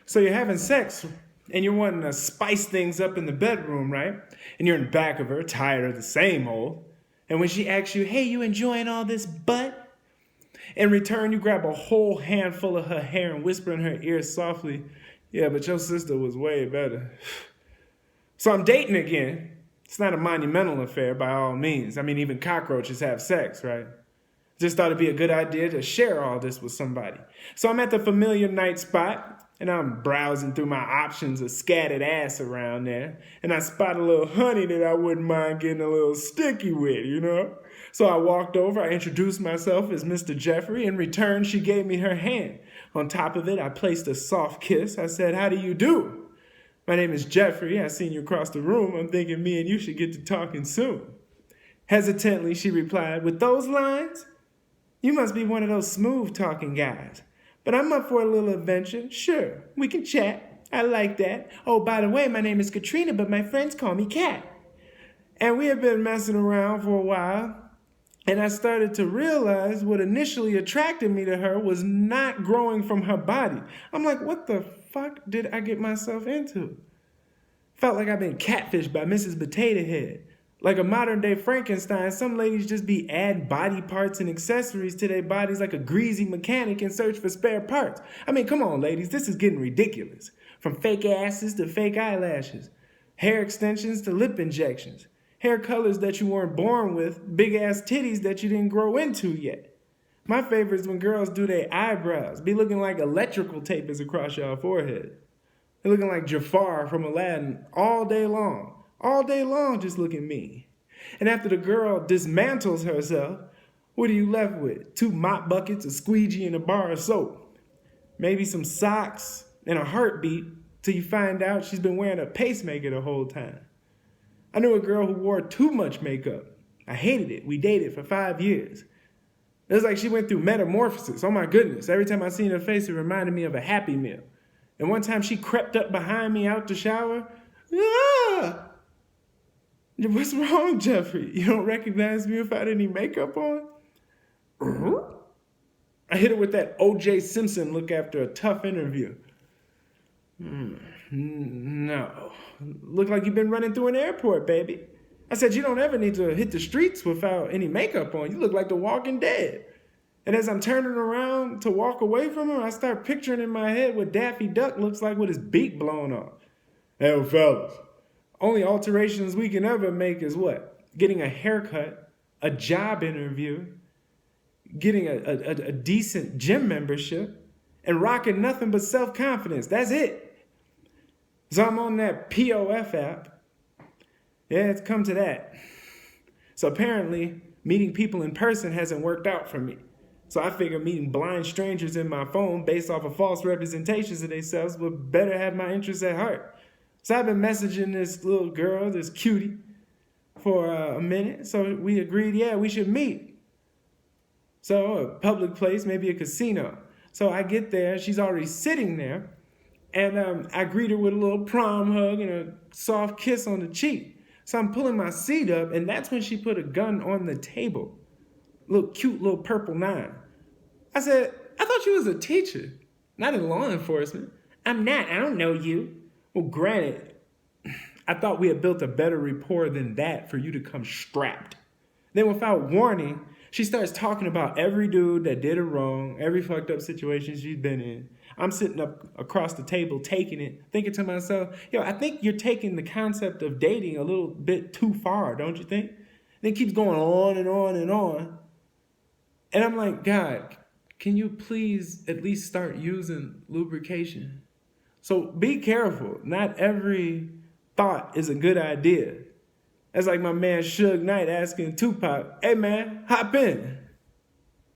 So you're having sex and you're wanting to spice things up in the bedroom, right? And you're in back of her, tired of the same old. And when she asks you, hey, you enjoying all this butt? In return, you grab a whole handful of her hair and whisper in her ear softly, yeah, but your sister was way better. So I'm dating again. It's not a monumental affair by all means. I mean, even cockroaches have sex, right? Just thought it'd be a good idea to share all this with somebody. So I'm at the familiar night spot, and I'm browsing through my options of scattered ass around there, and I spot a little honey that I wouldn't mind getting a little sticky with, you know? So I walked over, I introduced myself as Mr. Jeffrey. In return, she gave me her hand. On top of it, I placed a soft kiss. I said, how do you do? My name is Jeffrey. I seen you across the room. I'm thinking me and you should get to talking soon. Hesitantly, she replied, with those lines? You must be one of those smooth-talking guys. But I'm up for a little adventure. Sure, we can chat. I like that. Oh, by the way, my name is Katrina, but my friends call me Kat. And we have been messing around for a while, and I started to realize what initially attracted me to her was not growing from her body. I'm like, what the fuck did I get myself into? Felt like I've been catfished by Mrs. Potato Head. Like a modern-day Frankenstein, some ladies just be adding body parts and accessories to their bodies like a greasy mechanic in search for spare parts. I mean, come on, ladies, this is getting ridiculous. From fake asses to fake eyelashes, hair extensions to lip injections, hair colors that you weren't born with, big-ass titties that you didn't grow into yet. My favorite is when girls do their eyebrows, be looking like electrical tape is across your forehead. They're looking like Jafar from Aladdin all day long. All day long, just looking mean. And after the girl dismantles herself, what are you left with? 2 mop buckets, a squeegee, and a bar of soap. Maybe some socks and a heartbeat till you find out she's been wearing a pacemaker the whole time. I knew a girl who wore too much makeup. I hated it. We dated for 5 years. It was like she went through metamorphosis. Oh my goodness. Every time I seen her face, it reminded me of a Happy Meal. And one time she crept up behind me out the shower. Ah! What's wrong, Jeffrey? You don't recognize me if I had any makeup on? I hit her with that O.J. Simpson look after a tough interview. No. Look like you've been running through an airport, baby. I said, you don't ever need to hit the streets without any makeup on. You look like the Walking Dead. And as I'm turning around to walk away from her, I start picturing in my head what Daffy Duck looks like with his beak blown off. Hey, fellas. Only alterations we can ever make is what? Getting a haircut, a job interview, getting a decent gym membership, and rocking nothing but self-confidence. That's it. So I'm on that POF app. Yeah, it's come to that. So apparently, meeting people in person hasn't worked out for me. So I figure meeting blind strangers in my phone based off of false representations of themselves would better have my interests at heart. So I've been messaging this little girl, this cutie, for a minute. So we agreed, yeah, we should meet. So a public place, maybe a casino. So I get there, she's already sitting there, and I greet her with a little prom hug and a soft kiss on the cheek. So I'm pulling my seat up, and that's when she put a gun on the table. Little cute little purple 9. I said, I thought you was a teacher, not in law enforcement. I'm not, I don't know you. Well, granted, I thought we had built a better rapport than that for you to come strapped. Then without warning, she starts talking about every dude that did her wrong, every fucked up situation she's been in. I'm sitting up across the table taking it, thinking to myself, yo, I think you're taking the concept of dating a little bit too far, don't you think? And it keeps going on and on and on. And I'm like, God, can you please at least start using lubrication? So be careful. Not every thought is a good idea. That's like my man Suge Knight asking Tupac, hey man, hop in.